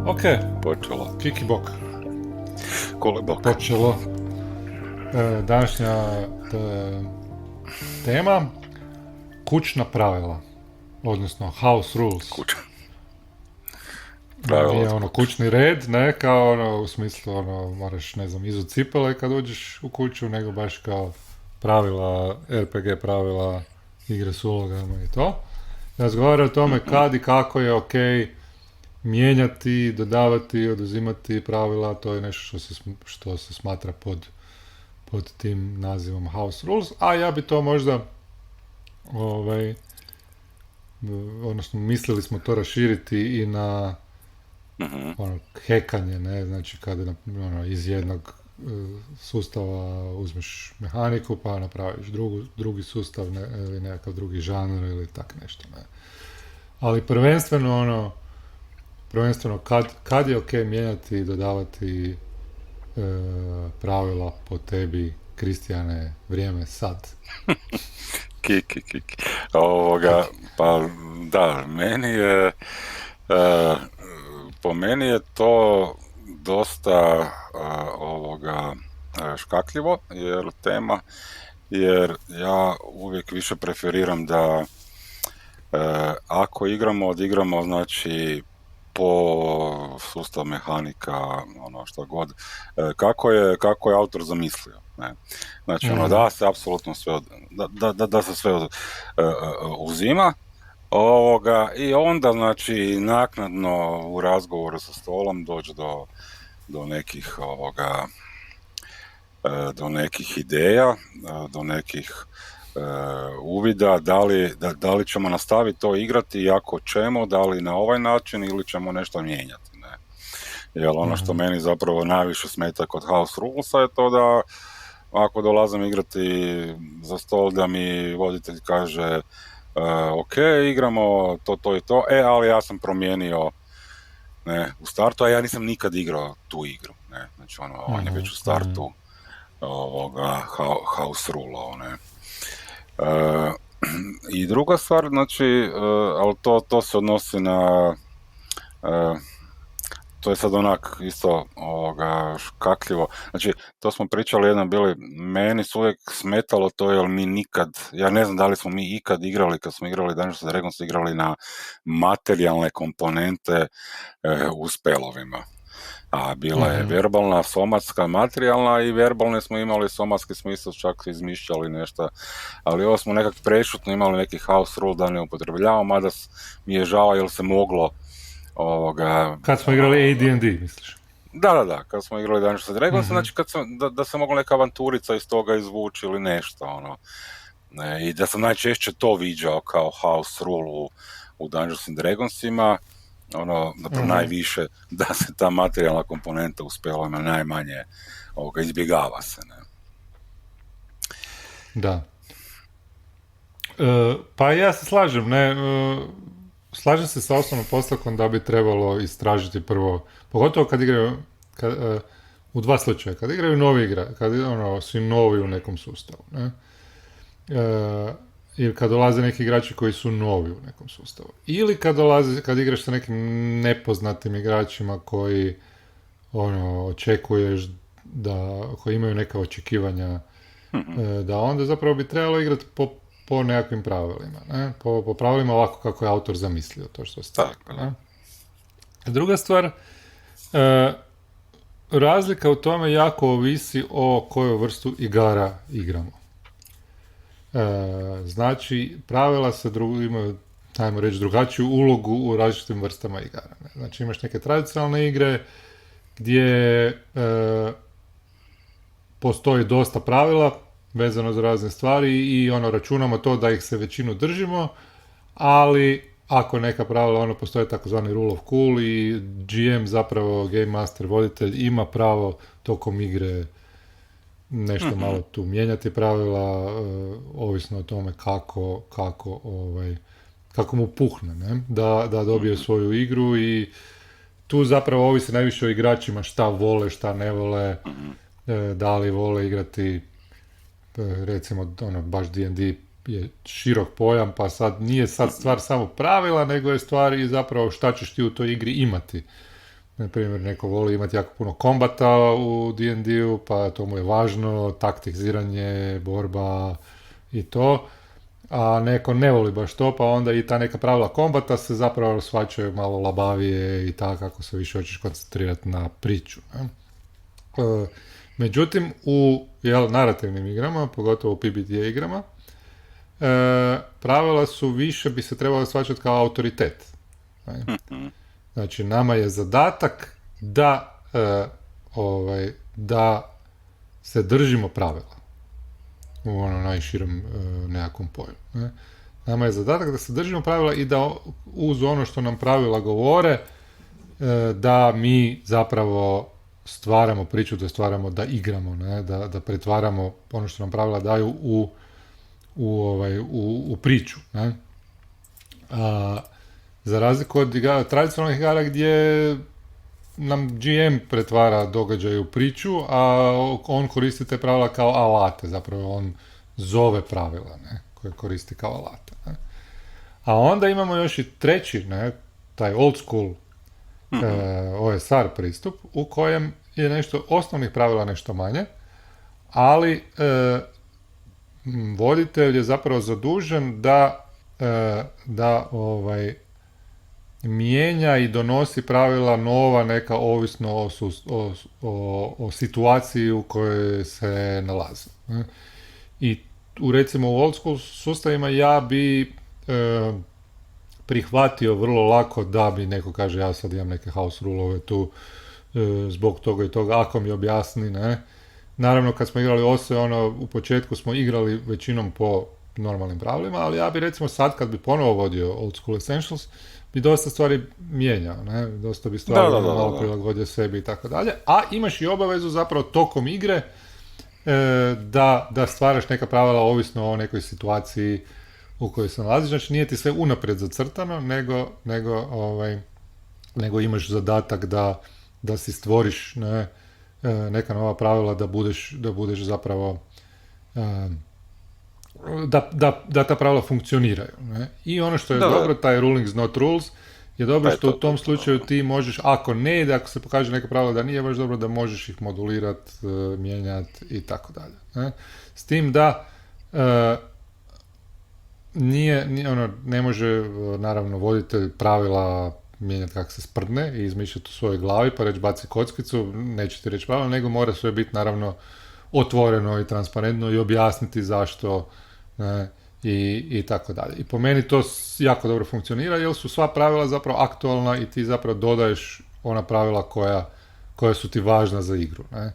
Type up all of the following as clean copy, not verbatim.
Ok, Počelo. Kiki Bok, Kolebok. počelo. Današnja tema, kućna pravila, odnosno house rules. Kuća. Pravila Nije od ono kuće. kućni red, ne kao ono u smislu ono moraš ne znam izut cipele kad uđeš u kuću, nego baš kao pravila, RPG pravila, igre s ulogama i to. Razgovara o tome kad i kako je ok mijenjati, dodavati, oduzimati pravila, to je nešto što se smatra pod tim nazivom house rules, a ja bi to možda ovaj, odnosno mislili smo to raširiti i na Mhm. ono, hekanje, ne, znači kada ono, iz jednog sustava uzmeš mehaniku pa napraviš drugi sustav ili nekakav drugi žanr ili tak nešto, ne. Ali prvenstveno kad je ok mijenjati i dodavati pravila po tebi, Kristijane, vrijeme sad. Kiki. Pa da, meni je, e, po meni je to dosta škakljivo, jer ja uvijek više preferiram da ako odigramo znači po sustav mehanika, ono što god, kako je autor zamislio. Ne? Znači, da se apsolutno sve da se sve uzima, i onda, znači, naknadno u razgovoru sa stolom dođe do nekih do nekih ideja, do nekih uvida, da li ćemo nastaviti to igrati i ako ćemo, da li na ovaj način ili ćemo nešto mijenjati. Ne? Jer ono što meni zapravo najviše smeta kod House Rulesa je to da ako dolazim igrati za stol da mi voditelj kaže ok, igramo to i to, ali ja sam promijenio, ne, u startu, a ja nisam nikad igrao tu igru. Ne? Znači on je već u startu House Rulao, ne. I druga stvar, znači, ali to se odnosi na, to je sad onak isto škakljivo. Znači, to smo pričali jednom bili, meni su uvijek smetalo to, jer mi nikad, ja ne znam da li smo mi ikad igrali, kad smo igrali Dungeons and Dragons, igrali na materijalne komponente u spelovima. A bila je verbalna, somatska, materijalna, i verbalne smo imali, somatski smo isto čak izmišljali nešto, ali ovo smo nekak prešutno imali neki house rule da ne upotrebljavamo, mada mi je žao jer se moglo Kad smo igrali AD&D, misliš? Da, kad smo igrali Dungeons and Dragons, znači da se mogla neka avanturica iz toga izvući ili nešto, I da sam najčešće to viđao kao house rule u Dungeons and Dragonsima, najviše da se ta materijalna komponenta u spelovima najmanje izbjegava se, ne. Da. Pa ja se slažem, ne, slažem se sa osnovnom postavkom da bi trebalo istražiti prvo, pogotovo kad igraju, u dva slučaja, kad igraju novi igra, kad su novi u nekom sustavu, ne, ili kad dolaze neki igrači koji su novi u nekom sustavu. Ili kad igraš sa nekim nepoznatim igračima koji očekuješ koji imaju neka očekivanja, da onda zapravo bi trebalo igrati po nekakvim pravilima. Ne? Po pravilima ovako kako je autor zamislio, to što ste rekli. Druga stvar, razlika u tome jako ovisi o koju vrstu igara igramo. Znači, pravila se imaju, ajmo reći, drugačiju ulogu u različitim vrstama igara. Ne? Znači, imaš neke tradicionalne igre gdje postoji dosta pravila vezano za razne stvari i računamo to da ih se većinu držimo, ali ako neka pravila, postoje takozvani rule of cool i GM, zapravo Game Master, voditelj, ima pravo tokom igre nešto malo tu mijenjati pravila, ovisno o tome kako mu puhne, ne? Da dobije svoju igru, i tu zapravo ovisi najviše o igračima šta vole, šta ne vole, da li vole igrati, recimo baš D&D je širok pojam, pa nije sad stvar samo pravila, nego je stvar i zapravo šta ćeš ti u toj igri imati. Na primjer, neko voli imati jako puno kombata u D&D-u, pa to mu je važno, taktiziranje, borba i to. A neko ne voli baš to, pa onda i ta neka pravila kombata se zapravo shvaćaju malo labavije i tako kako se više hoćeš koncentrirati na priču. Ne? Međutim, u narativnim igrama, pogotovo u PBTA igrama, pravila su više bi se trebalo shvaćati kao autoritet. Ne? Znači, nama je zadatak da se držimo pravila u ono najširem nekakvom polju. Ne? Nama je zadatak da se držimo pravila i da uz ono što nam pravila govore, da mi zapravo stvaramo priču, da igramo, ne? Da pretvaramo ono što nam pravila daju u priču. Ne? Za razliku od tradicionalnih igara gdje nam GM pretvara događaj u priču, a on koristi te pravila kao alate, zapravo on zove pravila, ne, koje koristi kao alate. Ne. A onda imamo još i treći, ne, taj old school OSR pristup, u kojem je nešto osnovnih pravila nešto manje, ali voditelj je zapravo zadužen da mijenja i donosi pravila nova neka ovisno o situaciji u kojoj se nalazi. I recimo u old school sustavima ja bi prihvatio vrlo lako da mi neko kaže ja sad imam neke house rulove tu zbog toga i toga, ako mi objasni, ne. Naravno kad smo igrali OSE, u početku smo igrali većinom po normalnim pravilima, ali ja bi recimo sad kad bi ponovo vodio Old School Essentials, bi dosta stvari mijenjao, ne? Dosta bi stvari malo prilagodio sebi i tako dalje, a imaš i obavezu zapravo tokom igre da stvaraš neka pravila ovisno o nekoj situaciji u kojoj se nalaziš, znači nije ti sve unaprijed zacrtano, nego imaš zadatak da si stvoriš, ne, neka nova pravila da budeš zapravo da ta pravila funkcioniraju. Ne? I ono što je dobro, taj rulings not rules, je dobro što u tom slučaju ti možeš, ako ne ide, ako se pokaže neka pravila da nije baš dobro, da možeš ih modulirati, mijenjati i tako dalje. S tim da ne može naravno voditelj pravila mijenjati kako se sprdne i izmišljati u svojoj glavi pa reći baci kockicu, neće ti reći pravila, nego mora sve biti naravno otvoreno i transparentno i objasniti zašto, ne, i tako dalje. I po meni to jako dobro funkcionira jer su sva pravila zapravo aktualna i ti zapravo dodaješ ona pravila koja su ti važna za igru. Ne.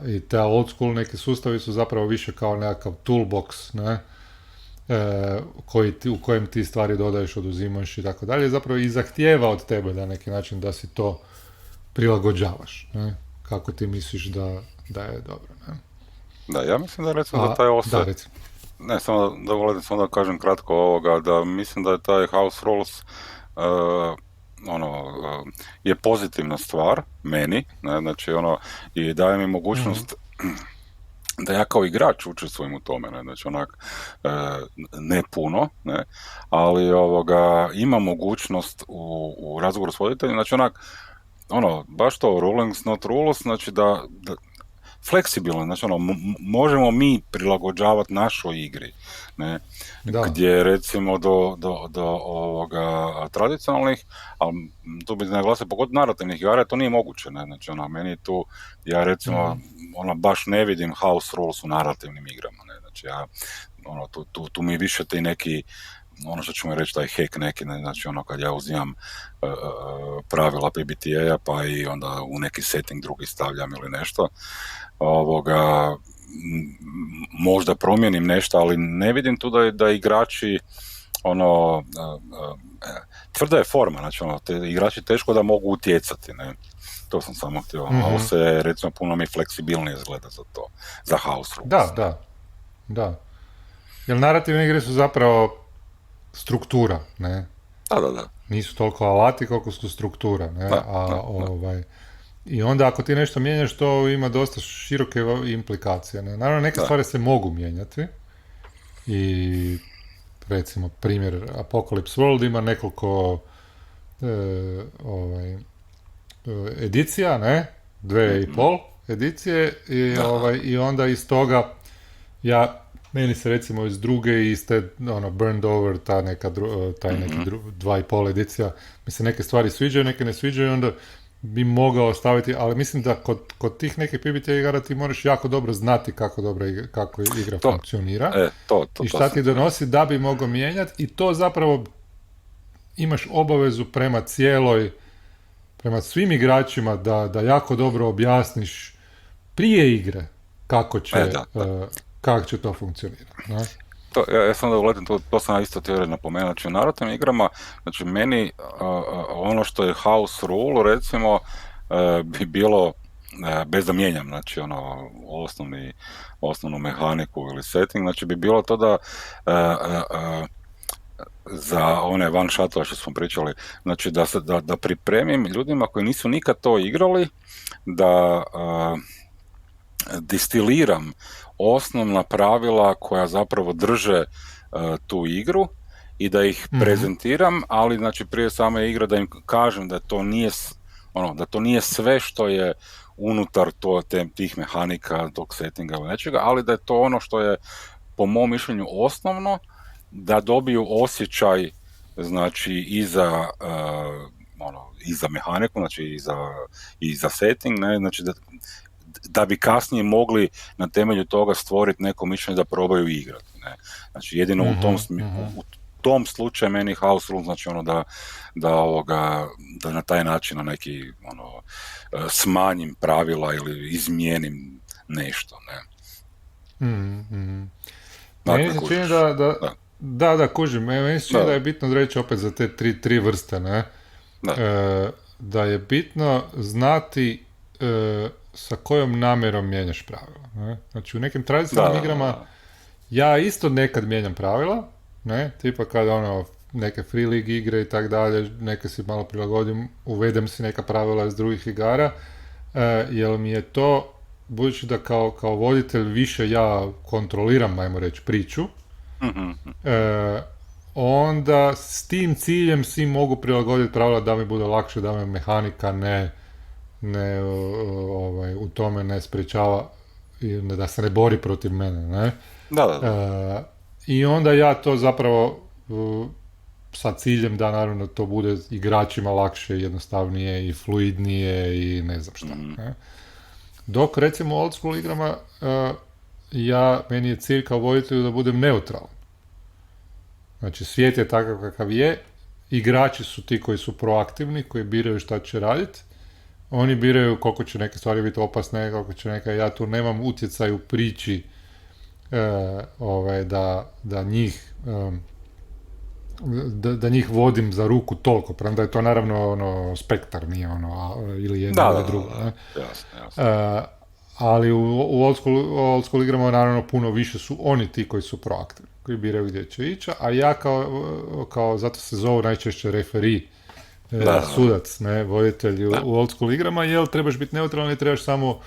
I te old school neki sustavi su zapravo više kao nekakav toolbox, ne, u kojem ti stvari dodaješ, oduzimaš i tako dalje, zapravo i zahtijeva od tebe na neki način da si to prilagođavaš, ne? Kako ti misliš da je dobro. Ne? Da, ja mislim da recimo da taj osjet, ne, samo da kažem kratko ovoga, da mislim da je taj house rules je pozitivna stvar meni, ne, znači i daje mi mogućnost da ja kao igrač učestvujem u tome, ne, znači ne puno, ne, ali ima mogućnost u razgovoru s voditeljem, znači baš to rulings not rules, znači da fleksibilno, znači možemo mi prilagođavati našoj igri, ne, gdje recimo do tradicionalnih, ali tu bi naglasio pogotovo narativnih igara, to nije moguće, ne, znači meni tu, ja recimo baš ne vidim house rules u narativnim igrama, ne, znači ja, tu mi više ti neki, ono što ćemo reći, taj hack neki, ne, znači kad ja uzimam pravila PBTA-a pa i onda u neki setting drugi stavljam ili nešto, možda promijenim nešto, ali ne vidim tu da igrači tvrda je forma, znači igrači teško da mogu utjecati, ne. To sam samo htio, ovo se recimo puno mi fleksibilnije izgleda za to, za house rules. Da. Jer narativne igre su zapravo struktura, ne? Da. Nisu toliko alati koliko su struktura, ne? I onda ako ti nešto mijenjaš, to ima dosta široke implikacije, ne? Naravno, neke stvari se mogu mijenjati i recimo primjer Apocalypse World ima nekoliko edicija, ne, dve i Mhm. pol edicije i, Da. i onda iz toga meni se recimo iz druge i iz te ono, Burned Over, taj neki Mhm. dva i pol edicija, mi se neke stvari sviđaju, neke ne sviđaju, onda bi mogao staviti, ali mislim da kod tih nekih PBTA igara ti moraš jako dobro znati kako igra To, funkcionira to, i to šta sam ti ti rekao. donosi da bi mogao mijenjati i to zapravo imaš obavezu prema svim igračima da jako dobro objasniš prije igre kako će, Da, da. kako će to funkcionirati. Ne? Ja sam da uletim, to sam ja isto htio napomenuti. Znači, u narodnim igrama, znači, meni ono što je house rule, recimo, bi bilo, bez da mijenjam, znači, ono, osnovnu mehaniku ili setting, znači, bi bilo to da za one one shotove što smo pričali, znači, da pripremim ljudima koji nisu nikad to igrali, da distiliram osnovna pravila koja zapravo drže tu igru i da ih Mhm. prezentiram, ali znači prije same igre da im kažem da to nije da to nije sve što je unutar tih mehanika, tog settinga ili nečega, ali da je to ono što je po mom mišljenju osnovno, da dobiju osjećaj znači i za mehaniku, znači i za setting, ne, znači da bi kasnije mogli na temelju toga stvoriti neko mišljenje da probaju igrati. Ne. Znači jedino Mhm, mhm. u tom slučaju meni house rule znači ono da na taj način na neki smanjim pravila ili izmijenim nešto. Ne. Mhm, mhm. Dakle, Meni se čini kužiš. Da, da, kužim. Meni se čini da da, je bitno reći opet za te tri vrste, ne? da, Da je bitno znati sa kojom namjerom mijenjaš pravila. Ne? Znači u nekim tradicionalnim igrama da. ja isto nekad mijenjam pravila, ne, tipa kad neke free league igre i tak dalje, neke si malo prilagodim, uvedem si neka pravila iz drugih igara, jer mi je to, budući da kao voditelj više ja kontroliram, ajmo reći, priču, Mhm, e, onda s tim ciljem si mogu prilagoditi pravila da mi bude lakše, da me mehanika u tome ne sprječava i da se ne bori protiv mene, ne? da. I onda ja to zapravo sa ciljem da naravno to bude igračima lakše, jednostavnije i fluidnije i ne znam šta. Mhm, Ne? Dok recimo u old school igrama meni je cilj kao voditelju da budem neutralan. Znači svijet je takav kakav je, igrači su ti koji su proaktivni, koji biraju šta će raditi, oni biraju koliko će neke stvari biti opasne, koliko će ja tu nemam utjecaj u priči da njih da njih vodim za ruku toliko, premda je to naravno spektar, nije ili jedno ili drugo. Ne? jasno, jasno. E, ali u old school igrama naravno puno više su oni ti koji su proaktivni, koji biraju gdje će ići, a ja kao zato se zovu najčešće referi, Da. sudac, ne, voditelj Da. u old school igrama, jel trebaš biti neutralan i trebaš samo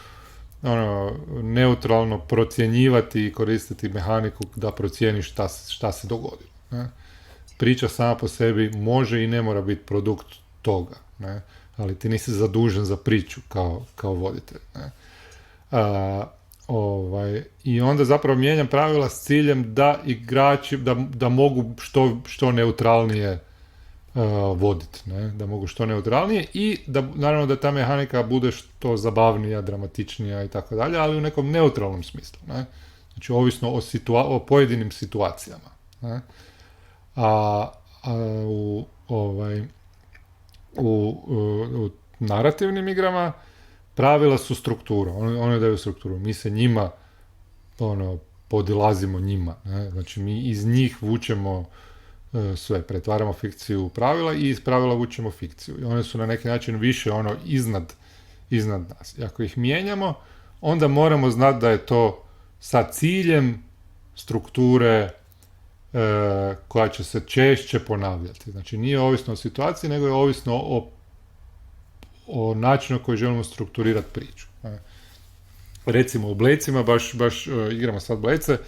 neutralno procjenjivati i koristiti mehaniku da procijeniš šta se dogodilo. Ne? Priča sama po sebi može i ne mora biti produkt toga, ne? Ali ti nisi zadužen za priču kao voditelj. Ne? I onda zapravo mijenjam pravila s ciljem da igrači, da mogu što neutralnije voditi, ne? Da mogu što neutralnije i da naravno da ta mehanika bude što zabavnija, dramatičnija i tako dalje, ali u nekom neutralnom smislu. Ne? Znači ovisno o pojedinim situacijama. Ne? A u narativnim igrama pravila su struktura, one daju strukturu. Mi se njima podilazimo njima. Ne? Znači mi iz njih vučemo sve, pretvaramo fikciju u pravila i iz pravila vučemo fikciju. I one su na neki način više iznad nas. I ako ih mijenjamo, onda moramo znati da je to sa ciljem strukture koja će se češće ponavljati. Znači nije ovisno o situaciji, nego je ovisno o načinu koji želimo strukturirati priču. Recimo u Blecima, baš igramo sad Blece,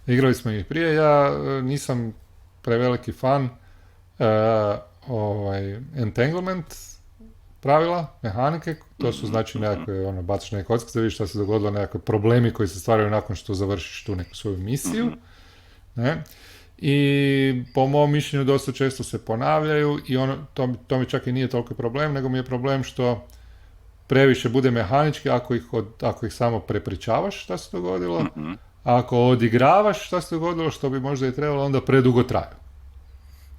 igrali smo ih prije, ja nisam preveliki fan Entanglement pravila, mehanike, to su znači nekakve, ono, bacaš neke kockice, vidiš šta se dogodilo, nekakve problemi koji se stvaraju nakon što završiš tu neku svoju misiju, ne? I po mom mišljenju dosta često se ponavljaju i ono, to mi čak i nije toliko problem, nego mi je problem što previše bude mehanički ako ih samo prepričavaš šta se dogodilo, a ako odigravaš šta se dogodilo, što bi možda i trebalo, onda predugo traju.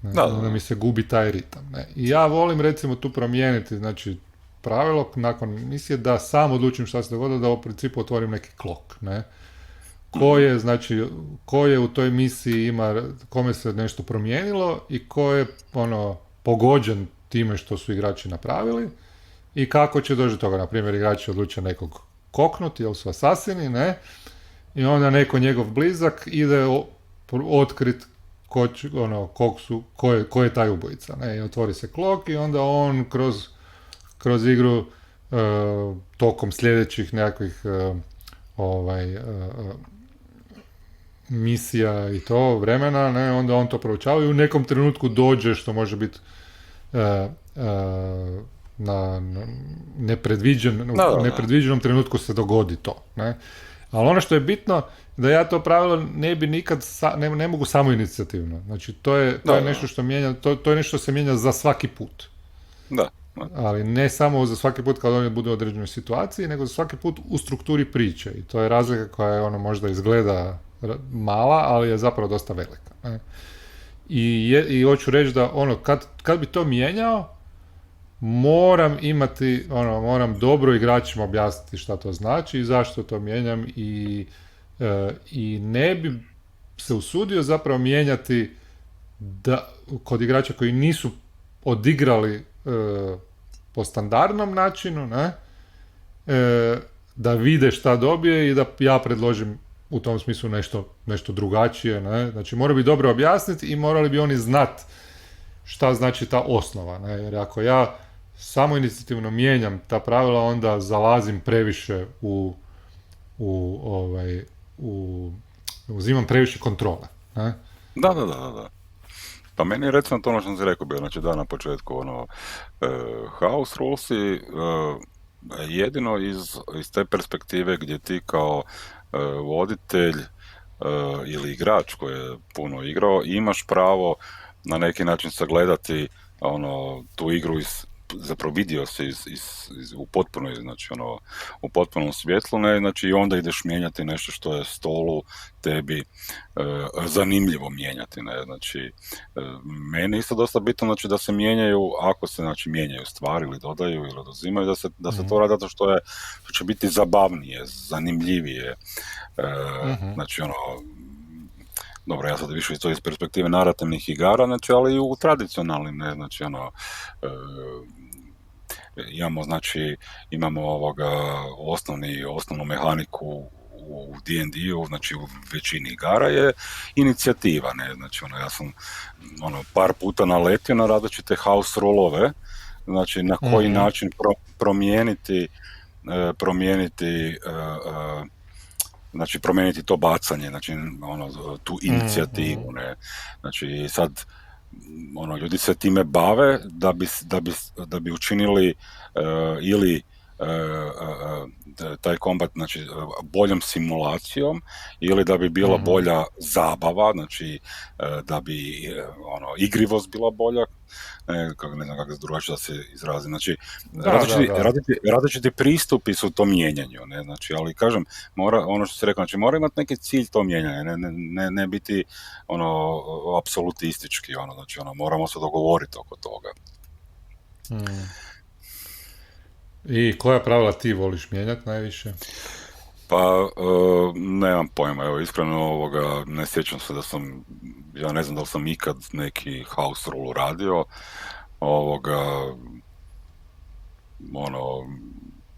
Onda mi se gubi taj ritam. Ne? I ja volim recimo tu promijeniti, znači pravilo nakon misije da sam odlučim šta se dogodilo, da u principu otvorim neki klok. Ne? Ko je u toj misiji ima, kome se nešto promijenilo i ko je ono, pogođen time što su igrači napravili i kako će doći do toga. Na primjer, igrači odluče nekog koknuti, jer su asasini, ne? I onda neko njegov blizak ide otkrit ko je taj ubojica. Ne? I otvori se klok i onda on kroz igru tokom sljedećih nekakvih misija i to vremena, ne, onda on to proučava i u nekom trenutku dođe što može biti na nepredviđenom trenutku se dogodi to. Ne? Ali ono što je bitno, da ja to pravilo ne bi nikad, ne mogu samo inicijativno. Znači, to je nešto što mijenja, to je nešto što se mijenja za svaki put. Da. Ali ne samo za svaki put kad oni budu u određenoj situaciji, nego za svaki put u strukturi priče. I to je razlika koja je ono možda izgleda mala, ali je zapravo dosta velika. Ne? I hoću reći da ono, kad bi to mijenjao, moram dobro igračima objasniti šta to znači i zašto to mijenjam i ne bi se usudio zapravo mijenjati kod igrača koji nisu odigrali po standardnom načinu, ne, da vide šta dobije i da ja predložim u tom smislu nešto drugačije. Ne. Znači mora bi dobro objasniti i morali bi oni znati šta znači ta osnova. Ne. Jer ako ja samo inicijativno mijenjam ta pravila, onda zalazim previše uzimam previše kontrole. Ne? Da. Pa meni je recimo to ono što sam si rekao bio, znači da na početku house rulesi jedino iz te perspektive gdje ti kao voditelj ili igrač koji je puno igrao imaš pravo na neki način sagledati tu igru zapravo vidio se u potpunoj, znači u potpunom svjetlu, ne, znači i onda ideš mijenjati nešto što je stolu tebi zanimljivo mijenjati, ne, znači meni isto dosta bitno, znači da se mijenjaju, ako se znači mijenjaju stvari ili dodaju ili oduzimaju, da se to radi zato što će biti zabavnije, zanimljivije, znači dobro, ja sad više to iz perspektive narativnih igara, znači, ali i u tradicionalnim, ne, znači, imamo osnovnu mehaniku u D&D-u, znači u većini igara je inicijativa, ne, znači, ja sam par puta naletio na različite house rulove, znači, na koji način promijeniti to bacanje, znači tu inicijativu, ne. Znači sad ljudi se time bave da bi učinili ili taj kombat, znači boljom simulacijom ili da bi bila bolja zabava, znači da bi igrivost bila bolja, ne znam kako drugačije da se izrazim, znači različiti pristupi su to mijenjanju, ne, znači, ali kažem, ono što se rekao, znači mora imati neki cilj to mijenjanje, ne biti apsolutistički, znači moramo se dogovoriti oko toga. I koja pravila ti voliš mijenjati najviše? Pa, nemam pojma, evo, iskreno ne sjećam se ja ne znam da li sam ikad neki house rule radio,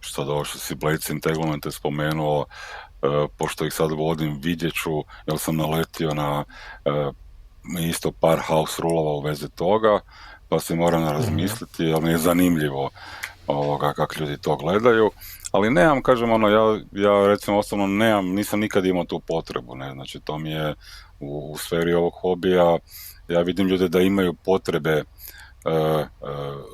sad ovo što si Blades Entanglement je spomenuo, pošto ih sad vodim, vidjet ću, jer sam naletio na isto par house rulova u vezi toga, pa se moram razmisliti, jer mi je zanimljivo kako ljudi to gledaju, ali nemam, kažem, ja recimo osobno nisam nikad imao tu potrebu, ne, znači to mi je u sferi ovog hobija, ja vidim ljude da imaju potrebe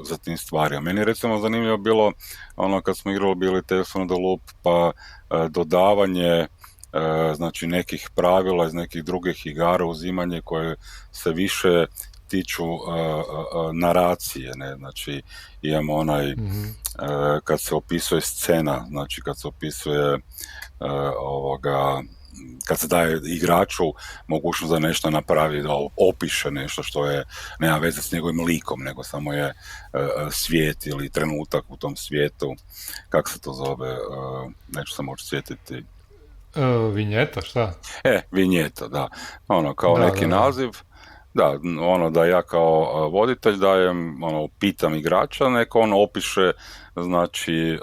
za tim stvarima. Meni je recimo zanimljivo bilo ono kad smo igrali bili Tales from the Loop, pa dodavanje znači nekih pravila iz nekih drugih igara, uzimanje koje se više tiču naracije, ne, znači imamo onaj kad se opisuje scena, znači kad se opisuje ovoga, kad se daje igraču mogućnost da nešto napravi, da opiše nešto što je, nema veze s njegovim likom, nego samo je svijet ili trenutak u tom svijetu, kako se to zove, neću se moći sjetiti. Vinjeta, šta? Vinjeta, da. Ono, kao Da, neki da. naziv. Da, ono da ja kao voditelj dajem, ono, pitam igrača, neko on opiše, znači,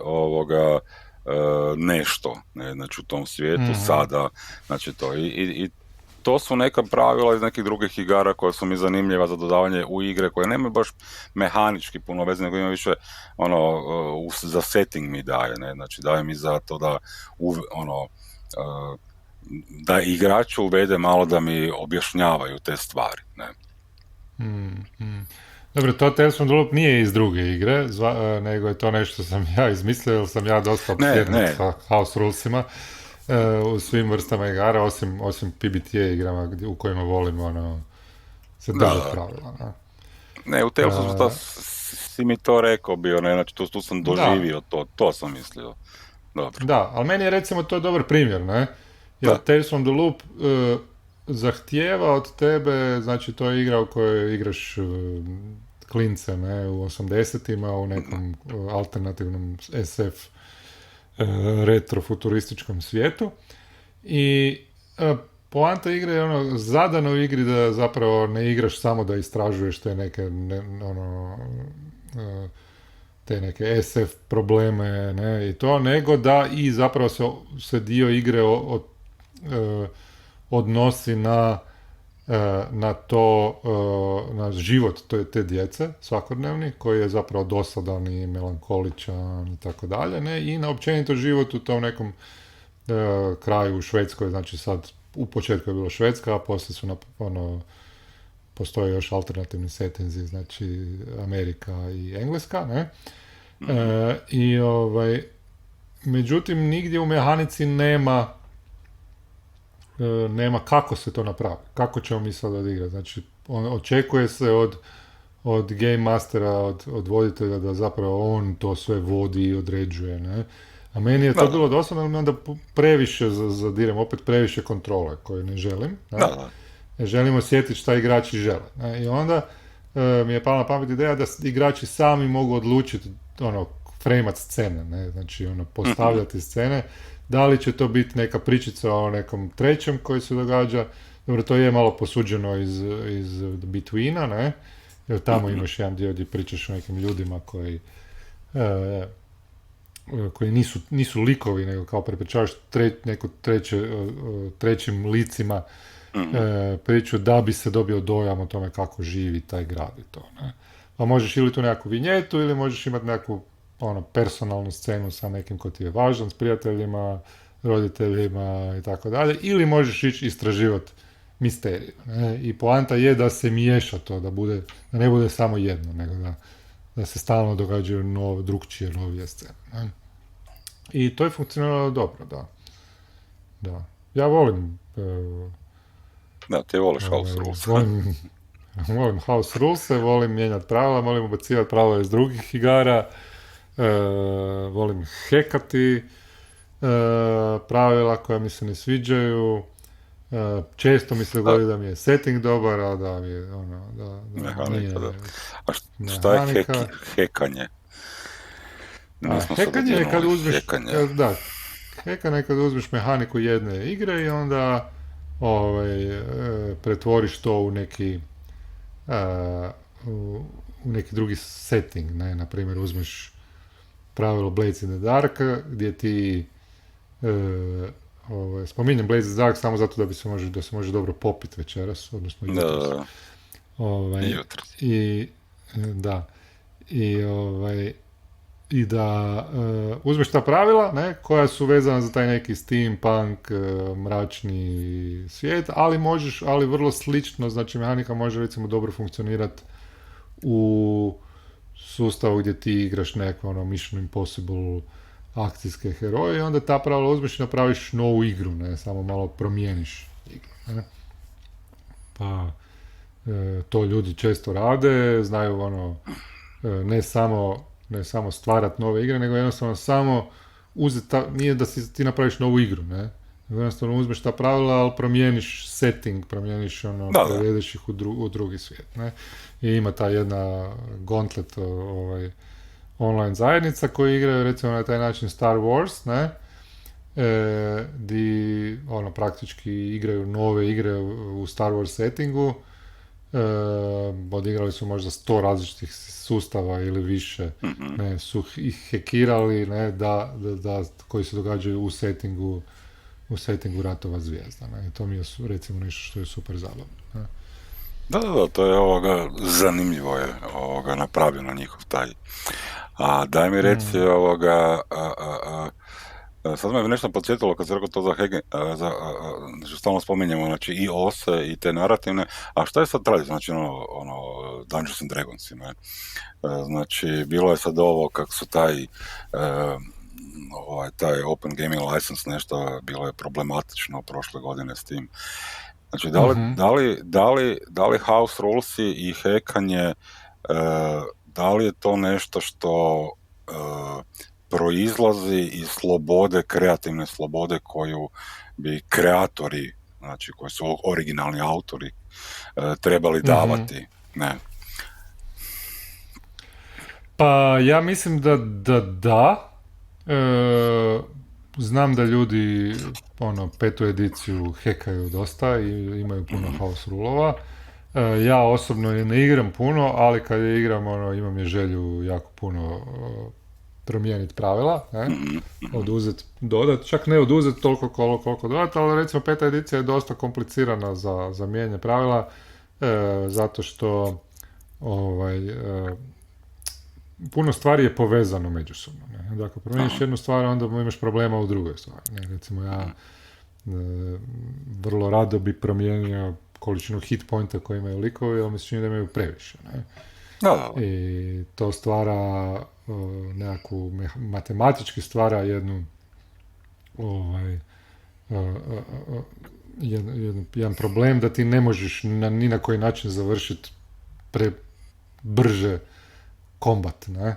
nešto, ne, znači u tom svijetu, sada, znači to. I to su neka pravila iz nekih drugih igara koja su mi zanimljiva za dodavanje u igre, koje nemaju baš mehanički puno veze, nego ima više, ono, za setting mi daje, ne, znači daje mi za to da, da igraču uvede malo da mi objašnjavaju te stvari, ne. Dobro, to Tales from the Loop nije iz druge igre, nego je to nešto sam ja izmislio, jer sam ja dosta opsjednut sa house rulesima u svim vrstama igara, osim PBTA igrama u kojima volim se držati pravila. Ne, u Talesu si mi to rekao bio, ne, znači tu sam doživio to sam mislio. Dobro. Da, ali meni je recimo to dobar primjer, ne? Jer Tales from the Loop zahtijeva od tebe, znači to je igra u kojoj igraš klince, ne, u 80-ima, u nekom alternativnom SF retrofuturističkom svijetu. I poanta igre je zadano u igri da zapravo ne igraš samo da istražuješ te neke te neke SF probleme, ne, i to, nego da i zapravo se dio igre odnosi na to, na život te djece svakodnevni, koji je zapravo dosadan i melankoličan i tako dalje, ne, i na općenito život u tom nekom kraju u Švedskoj, znači sad u početku je bilo Švedska, a poslije su postoje još alternativni settingsi, znači Amerika i Engleska, ne? Međutim, nigdje u mehanici nema kako se to napravi, kako ćemo mi sad odigrati. Znači, očekuje se od game mastera, od voditelja da zapravo on to sve vodi i određuje, ne? A meni je to bilo dosadno, onda previše zadirem, opet previše kontrole koje ne želim. Ne želim osjetiti šta igrači žele. Ne? I onda mi je pala na pamet ideja da igrači sami mogu odlučiti frejmat scene, ne? Znači postavljati scene. Da li će to biti neka pričica o nekom trećem koji se događa, dobro, to je malo posuđeno iz Betweena, ne? Jer tamo imaš jedan dio gdje pričaš o nekim ljudima koji nisu likovi, nego kao prepričavaš neko trećim licima priču da bi se dobio dojam o tome kako živi taj grad i to, ne? Pa možeš ili tu nekakvu vinjetu, ili možeš imati nekakvu personalnu scenu sa nekim ko ti je važan, s prijateljima, roditeljima i tako dalje, ili možeš ići istraživati misteriju, ne? I poanta je da se miješa to, da ne bude samo jedno, nego da se stalno događaju drugčije, novije scene, ne? I to je funkcioniralo dobro, da. Ja volim da, ti voliš house rules. Volim house rules, volim mijenjati pravila, volim ubacivati pravila iz drugih igara, volim hekati pravila koja mi se ne sviđaju, često mi se dogodi da mi je setting dobar, a da mi je nije a šta je hekanje? Hekanje je kad uzmeš hekanje je kad uzmeš mehaniku jedne igre i onda pretvoriš to u neki u neki drugi setting, ne? Na primjer, uzmeš pravilo Blades in the Dark, gdje ti spominjem Blades in the Dark samo zato da se može dobro popiti večeras, odnosno jutros. I da uzmeš ta pravila, ne, koja su vezana za taj neki steampunk, mračni svijet, ali vrlo slično, znači mehanika može recimo dobro funkcionirati u sustavu gdje ti igraš neko ono Mission Impossible akcijske heroje i onda ta pravila uzmeš i napraviš novu igru, ne, samo malo promijeniš igru, ne. Pa to ljudi često rade, znaju ono, ne samo stvarati nove igre, nego jednostavno samo uzeti, nije da si ti napraviš novu igru, ne, nego jednostavno uzmeš ta pravila, ali promijeniš setting, promijeniš ono, Da, da. prevedeš ih u drugi svijet, ne. I ima ta jedna gauntlet online zajednica koji igraju recimo na taj način Star Wars, ne, di ono praktički igraju nove igre u Star Wars settingu, odigrali su možda 100 različitih sustava ili više, Mhm. ne, su ih hekirali, ne, koji se događaju u settingu Ratova zvijezda, ne, i to mi je recimo nešto što je super zabavno, ne. Da, to je zanimljivo je napravljeno njihov taj. A daj mi reci Mm. sad me nešto podsjetilo kad se rekao to znači stalno spominjemo znači i OSE i te narativne, a šta je sad tradicionalno, znači Dungeons and Dragons, ne? Znači bilo je sad ovo kako su taj Open Gaming License nešto bilo je problematično prošle godine s tim. Znači, Mhm. da li house rulesi i hekanje, da li je to nešto što proizlazi iz slobode, kreativne slobode koju bi kreatori, znači koji su originalni autori, trebali Mhm. davati? Ne. Pa ja mislim da. Znam da ljudi ono petu ediciju hekaju dosta i imaju puno house rulova. Ja osobno je ne igram puno, ali kad je igram ono, imam je želju jako puno promijeniti pravila, ne? Mhm, mhm. Oduzet, dodat, čak ne oduzet toliko koliko dodat, ali recimo peta edicija je dosta komplicirana za mijenjanje pravila, zato što puno stvari je povezano međusobno. Ne? Dakle, promijeniš Aha. jednu stvar, onda imaš problema u drugoj stvari. Ne? Recimo, ja vrlo rado bi promijenio količinu hit pointa koje imaju likovi, ali mi se čini da imaju previše. Ne? Da. I to stvara nekakvu, matematički stvara jednu ovaj, jedan problem da ti ne možeš ni na koji način završiti brže kombat, ne?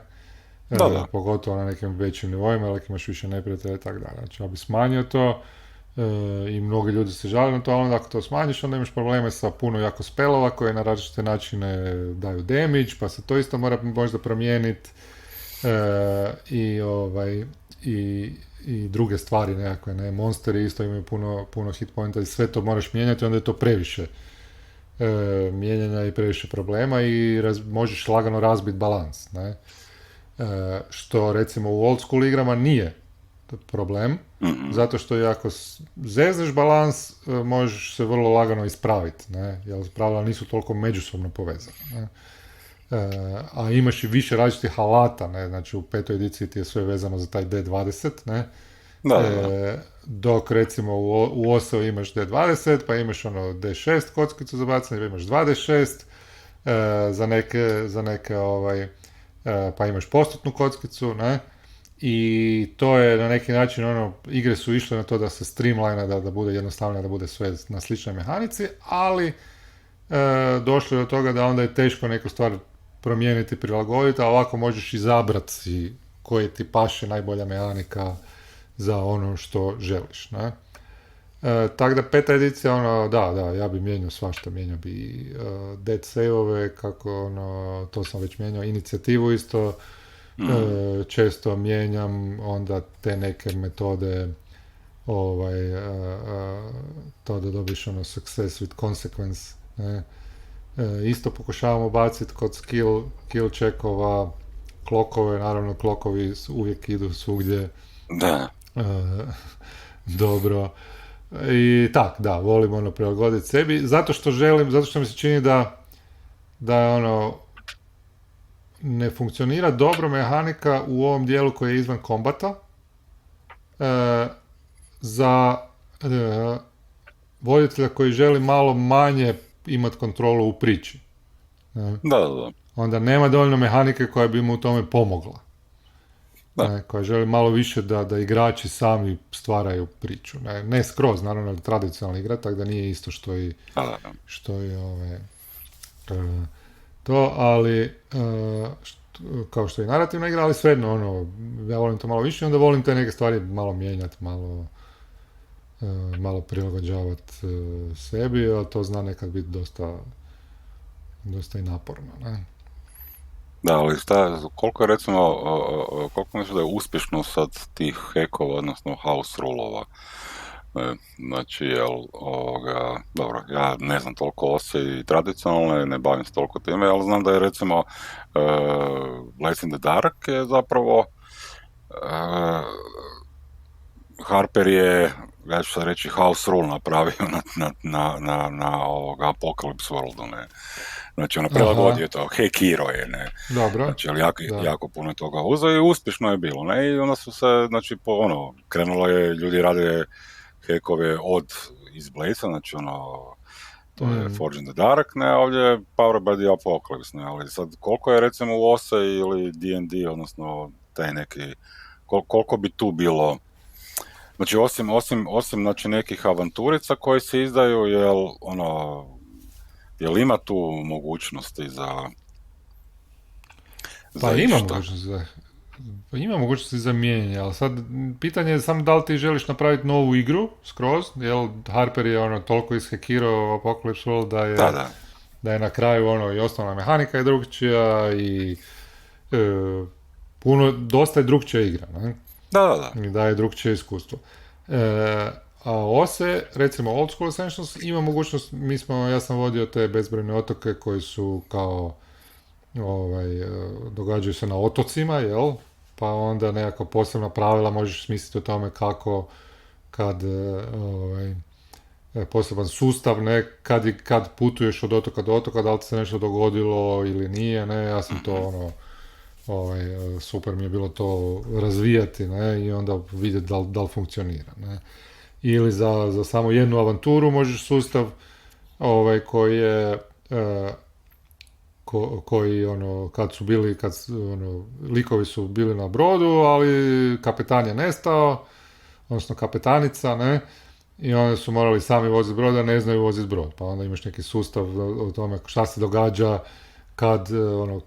Da. Pogotovo na nekim većim nivoima, ali imaš više neprijatelja i tako dalje. Znači, ja bi smanjio to i mnogi ljudi se žale na to, ali onda ako to smanjiš, onda imaš probleme sa puno jako spelova koje na različite načine daju damage, pa se to isto mora možda promijeniti i druge stvari nekakve, ne, monsteri isto imaju puno hit pointa i sve to moraš mijenjati, onda je to previše mijenjanja i previše problema i možeš lagano razbiti balans, ne. Što recimo u old school igrama nije problem, Mhm. zato što i ako zezneš balans, možeš se vrlo lagano ispraviti, ne, jer pravila nisu toliko međusobno povezane, ne. A imaš i više različitih alata, ne, znači u petoj ediciji ti je sve vezano za taj D20, ne, Da. dok recimo u OSO imaš D20, pa imaš ono D6 kockicu za bacanje, pa imaš 2D6, za neke pa imaš postotnu kockicu, ne, i to je na neki način ono, igre su išle na to da se streamline, da bude jednostavnije, da bude sve na sličnoj mehanici, ali došlo je do toga da onda je teško neku stvar promijeniti, prilagoditi, a ovako možeš izabrati koji ti paše najbolja mehanika za ono što želiš, ne? Tako da peta edicija, ono, da, ja bi mijenjao svašta, mijenjao bi dead save-ove, kako, ono, to sam već mijenjao, inicijativu isto, Mhm. često mijenjam, onda te neke metode, to da dobiš, ono, success with consequence, ne? Isto pokušavamo baciti kod kill checkova, klokove, naravno klokovi uvijek idu svugdje, Da. dobro. I tak, da, volim ono prilagoditi sebi, zato što mi se čini da ono, ne funkcionira dobro mehanika u ovom dijelu koji je izvan kombata, za voditelja koji želi malo manje imati kontrolu u priči. Da. onda nema dovoljno mehanike koja bi mu u tome pomogla. Da. Koja želi malo više da igrači sami stvaraju priču. Ne skroz, naravno, tradicionalna igra, tako da nije isto Da. što i to, ali kao što je narativna igra, ali svejedno, ja volim to malo više, onda volim te neke stvari malo mijenjati, malo prilagođavati sebi, a to zna nekad biti dosta i naporno, ne? Da, ali koliko je recimo, koliko mislim da je uspješno sad tih hekova, odnosno house rulova? Znači, dobro, ja ne znam toliko OSE i tradicionalne, ne bavim se toliko time, ali znam da je recimo Blades in the Dark je zapravo Harper je, ja ću sad reći, house rule napravio na Apocalypse Worldu, ne. Znači, prilagodio to, Hekiro je, ne. Dobro. Znači, ali jako puno toga uzeo i uspješno je bilo, ne. I onda su se, znači, krenulo je, ljudi rade hekove iz Bladesa, znači, to je Forge in the Dark, ne, ovdje je Powered by the Apocalypse, ne, ali sad, koliko je, recimo, u OSE ili D&D, odnosno, taj neki, koliko bi tu bilo. Znači, osim znači, nekih avanturica koji se izdaju, jel ima tu mogućnosti ima mogućnosti za mijenjanje, ali sad pitanje je samo da li ti želiš napraviti novu igru skroz, jer Harper je toliko ishekirao Apocalypse World da je na kraju i osnovna mehanika je drugčija i dosta je drugčija igra, ne? Da. I daje drugčije iskustvo. A OSE, recimo Old School Essentials, ima mogućnost, ja sam vodio te bezbrojne otoke koji su kao događaju se na otocima, jel? Pa onda nekako posebna pravila možeš smisliti o tome kako kad poseban sustav, ne, kad putuješ od otoka do otoka, da li ti se nešto dogodilo ili nije, ne, ja sam to super mi je bilo to razvijati, ne, i onda vidjeti da li funkcionira, ne. Ili za samo jednu avanturu možeš sustav koji je likovi su bili na brodu, ali kapetan je nestao, odnosno kapetanica, ne, i onda su morali sami voziti brod, a ne znaju voziti brod, pa onda imaš neki sustav o tome šta se događa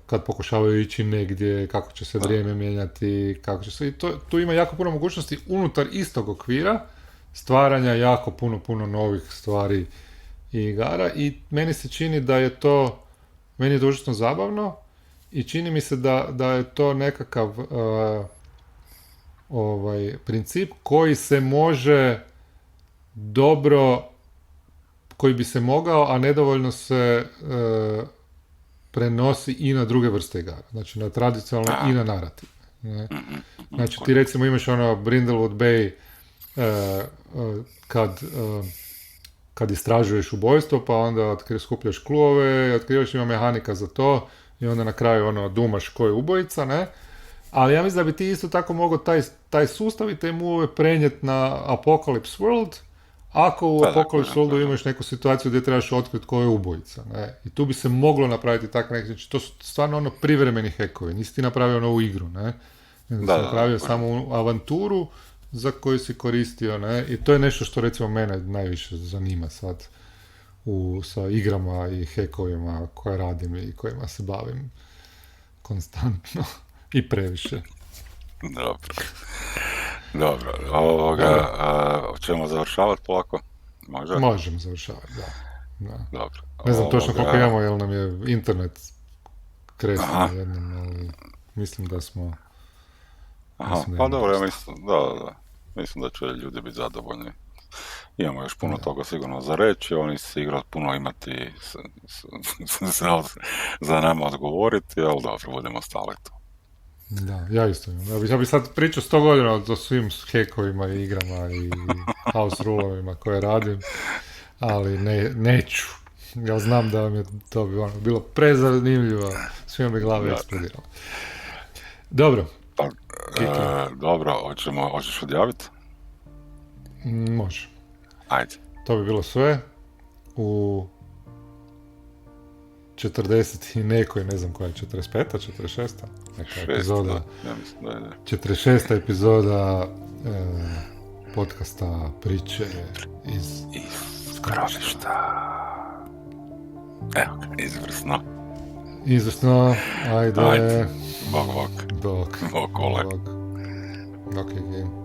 kad pokušavaju ići negdje, kako će se vrijeme mijenjati, kako će se, i tu ima jako puno mogućnosti unutar istog okvira stvaranja jako puno novih stvari i igara, i meni se čini da je to, meni je to užasno zabavno i čini mi se da je to nekakav princip koji se može dobro, koji bi se mogao, a nedovoljno se prenosi i na druge vrste igara. Znači na tradicionalne i na narativ. Ne? Znači ti recimo imaš Brindlewood Bay kad istražuješ ubojstvo, pa onda skupljaš klubove, otkrivaš, ima mehanika za to i onda na kraju dumaš ko je ubojica, ne? Ali ja mislim da bi ti isto tako mogao taj sustav i te move prenijeti na Apocalypse World, ako u Apocalypse Worldu imaš neku situaciju gdje trebaš otkriti ko je ubojica, ne? I tu bi se moglo napraviti tako neki, znači to su stvarno privremeni hekovi, nisi ti napravio novu igru, ne? Nego si napravio samo avanturu za koju si koristio, ne? I to je nešto što recimo mene najviše zanima sad sa igrama i hekovima koje radim i kojima se bavim konstantno i previše. Dobro, ćemo završavati polako? Može? Možemo završavati, da. Dobro. Ne znam točno koliko imamo, jer nam je internet kresno jednom, ali mislim da smo... Pa dobro, ja mislim da će ljudi biti zadovoljni. Imamo još puno toga sigurno za reći, oni sigurno puno imati za nama odgovoriti, ali dobro, budemo stali tu. Da, ja isto imam. Ja bi sad pričao 100 godina o svim hekovima i igrama i house rulovima koje radim, ali neću. Ja znam da vam je to bilo prezanimljivo, svima bi glave eksplodiralo. Dobro. Dobro, hoćeš odjaviti? Može. Ajde. To bi bilo sve u 40 i nekoj, ne znam koja je, 45. 46. Neka epizoda. Ja mislim da je. 46. epizoda podcasta Priče iz Skroništa. Evo ga, izvrsno. Izvrsno, ajde. Ajde. Bok, bok. Dok. Bok, ole. Dok. Dok je game.